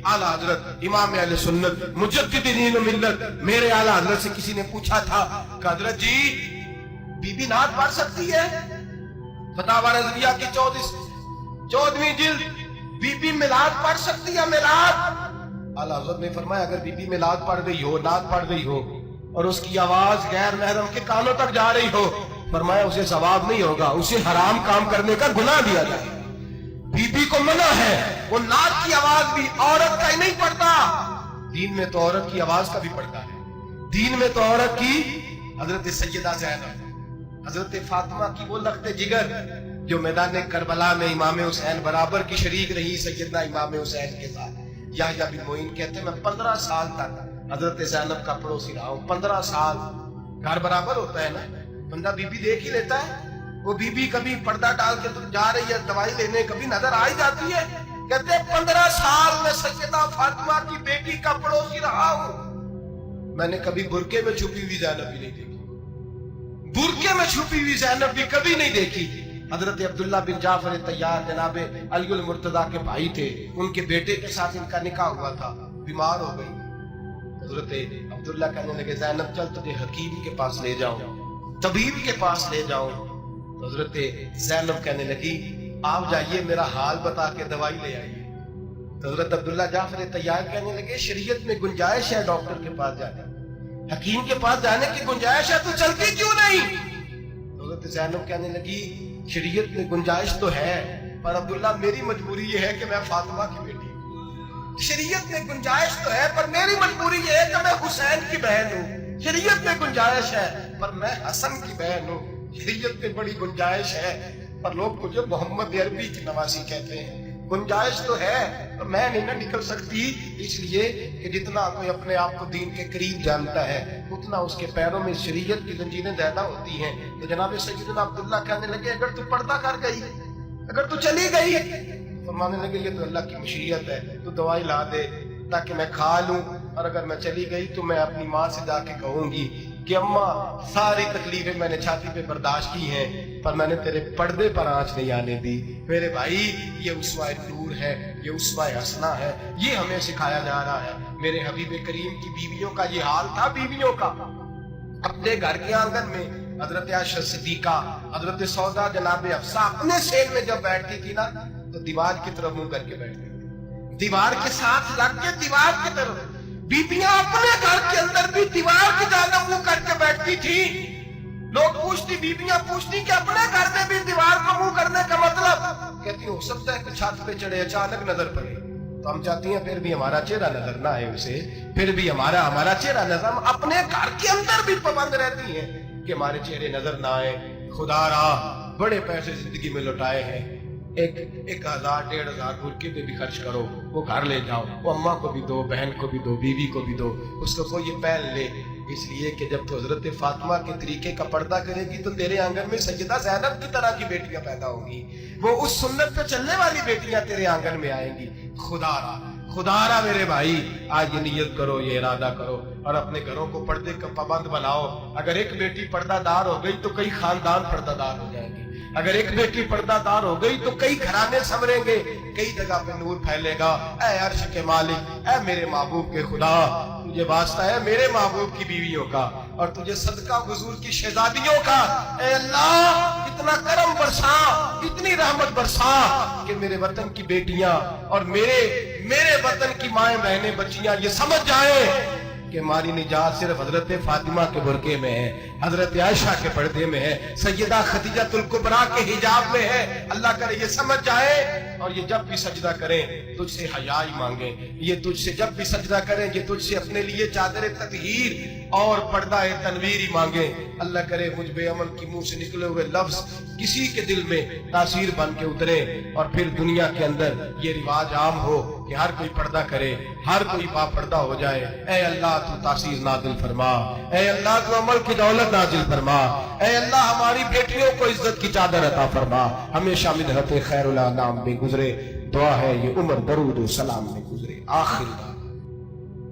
आला हजरत इमाम अहले सुन्नत मुजद्दिदीन मिल्लत मेरे आला हजरत से किसी ने पूछा था कि हजरत जी बीबी नात पढ़ सकती है? फतावा रज़विया की 14वीं जिल्द, बीबी मिलाद पढ़ सकती है? मिलाद। आला हजरत ने फरमाया अगर बीबी मिलाद पढ़ रही हो, नात पढ़ रही हो और उसकी आवाज गैर महरम के कानों तक जा रही हो, फरमाया उसे सवाब नहीं होगा, उसे हराम काम करने का गुनाह दिया जाए। बीबी को मना है, वो नात की आवाज भी औरत का ही नहीं पढ़ता, दीन में तो औरत की आवाज का भी पढ़ता है। दीन में तो औरत की हजरत सैयदा ज़ैनब, हजरत फातिमा की वो लख्ते जिगर जो मैदान करबला में इमाम हुसैन बराबर की शरीक रही सैयदना इमाम हुसैन के साथ। याह्या बिन मोइन कहते हैं मैं 15 साल तक हजरत ज़ैनब का पड़ोसी रहा हूँ। 15 साल, घर बराबर होता है ना, बंदा बीबी देख ही लेता है। वो बीबी कभी पर्दा डाल के तो जा रही है दवाई लेने, कभी नजर आ ही जाती है। कहते हैं 15 साल में सैयदा फातिमा की बेटी का पड़ोसी रहा हूं, मैंने कभी बुरके में छुपी हुई ज़ैनब भी नहीं देखी, बुरके में छुपी हुई ज़ैनब भी कभी नहीं देखी। हजरत अब्दुल्ला बिन जाफर तैयार जनाबे अलीउल मुर्तजा के भाई थे, उनके बेटे के साथ इनका निकाह हुआ था, बीमार हो गई। हजरत अब्दुल्ला कहने लगे ज़ैनब चल तुझे हकीम के पास ले जाऊं, तबीब के पास ले जाऊं। तो हजरत ज़ैनब कहने लगी आप जाइए मेरा हाल बता के दवाई ले आइए। तो हजरत अब्दुल्ला जाफर तैयार कहने लगे शरीयत में गुंजाइश है डॉक्टर के पास जाने, हकीम के पास जाने की गुंजाइश है, तो चलती क्यों नहीं? तो हजरत ज़ैनब कहने लगी शरीयत में गुंजाइश तो है, पर अब्दुल्ला मेरी मजबूरी ये है कि मैं फातिमा की बेटी हूँ। शरीयत में गुंजाइश तो है पर मेरी मजबूरी ये है कि मैं हुसैन की बहन हूँ। शरीयत में गुंजाइश है पर मैं हसन की बहन हूँ। शरीयत में बड़ी गुंजाइश है पर लोग मुझे मोहम्मद अरबी की नवासी कहते हैं। गुंजाइश तो है पर मैं नहीं ना निकल सकती, इसलिए कि जितना कोई अपने आप को दीन के करीब जानता है उतना उसके पैरों में शरीयत की जंजीरें ज्यादा होती हैं। तो जनाब सैयदना अब्दुल्ला कहने लगे अगर तू पर्दा कर गई, अगर तू चली गई, तो मानने लगे ये तो अल्लाह की मशीयत है, तू दवाई ला दे ताकि मैं खा लूं, और अगर मैं चली गई तो मैं अपनी माँ से जाके कहूंगी कि अम्मा सारी तकलीफें मैंने छाती पे बर्दाश्त की हैं पर मैंने तेरे पर्दे पर आंच नहीं आने दी। मेरे भाई ये उसवाए नूर है, ये उसवाए हसना है, ये हमें सिखाया जा रहा है। मेरे हबीब करीम की बीवियों का ये हाल था, बीवियों का अपने घर के आंगन में हजरत आयशा सिद्दीका, हजरत सौदा जनाब हफ्सा अपने सेल में जब बैठती थी ना तो दीवार की तरफ मुंह करके बैठती थी, दीवार के साथ लग के दीवार की तरफ। बीबियां अपने घर के अंदर भी दीवार की जानिब मुंह करके बैठती थी। लोग पूछती, बीबियां पूछती कि अपने घर में भी दीवार को मुंह करने का मतलब? कहती हो सकता है कि छत पे चढ़े अचानक नजर पड़े तो हम चाहती हैं फिर भी हमारा चेहरा नजर ना आए उसे, फिर भी हमारा चेहरा नजर, हम अपने घर के अंदर भी पाबंद रहती हैं कि हमारे चेहरे नजर ना आए। खुदा रा बड़े पैसे जिंदगी में लुटाए हैं, एक 1000 1500 बुरके पे भी खर्च करो, वो घर ले जाओ, वो अम्मा को भी दो, बहन को भी दो, बीवी को भी दो, उसको कोई ये पहन ले। इसलिए कि जब तो हजरत फातिमा के तरीके का पर्दा करेगी तो तेरे आंगन में सैयदा ज़ैनब की तरह की बेटियां पैदा होंगी, वो उस सुन्नत पे चलने वाली बेटियां तेरे आंगन में आएंगी। खुदारा मेरे भाई आज ये नियत करो, ये इरादा करो और अपने घरों को पर्दे का पाबंद बनाओ। अगर एक बेटी पर्दादार हो गई तो कई खानदान पर्दादार हो जाएंगे, अगर एक बेटी पर्दादार हो गई तो कई घराने संवरेंगे, कई जगह पे नूर फैलेगा। ऐ अर्श के मालिक, ऐ मेरे महबूब के खुदा, तुझे वास्ता है मेरे महबूब की बीवियों का और तुझे सदका हुजूर की शहजादियों का। ऐ अल्लाह इतना करम बरसा, इतनी रहमत बरसा कि मेरे वतन की बेटियां और मेरे वतन की माएं बहनें बच्चियां ये समझ जाए कि हमारी निजात सिर्फ हजरत फातिमा के बुरके में है, हजरत आयशा के पर्दे में है, सैयदा खदीजतुल कुबरा के हिजाब में है। अल्लाह करे ये समझ जाए और ये जब भी सजदा करें तुझसे हयाई मांगे, ये तुझसे जब भी सजदा करें ये तुझसे अपने लिए चादर ततहीर और पर्दा तनवीर ही मांगे। अल्लाह करे मुझ बेअमल की मुंह से निकले हुए लफ्ज किसी के दिल में तासीर बन के उतरे और फिर दुनिया के अंदर ये रिवाज आम हो कि हर कोई पर्दा करे, हर कोई बापर्दा हो जाए। ऐ अल्लाह तू तासीर नाजिल फरमा, ऐ अल्लाह तू अमल की दौलत नाजिल फरमा, ऐ अल्लाह हमारी बेटियों को इज्जत की चादर अता फरमा, हमेशा मिदहत खैरुल अनाम में गुजरे। दुआ है ये उम्र दरूद सलाम में गुजरे। आखिर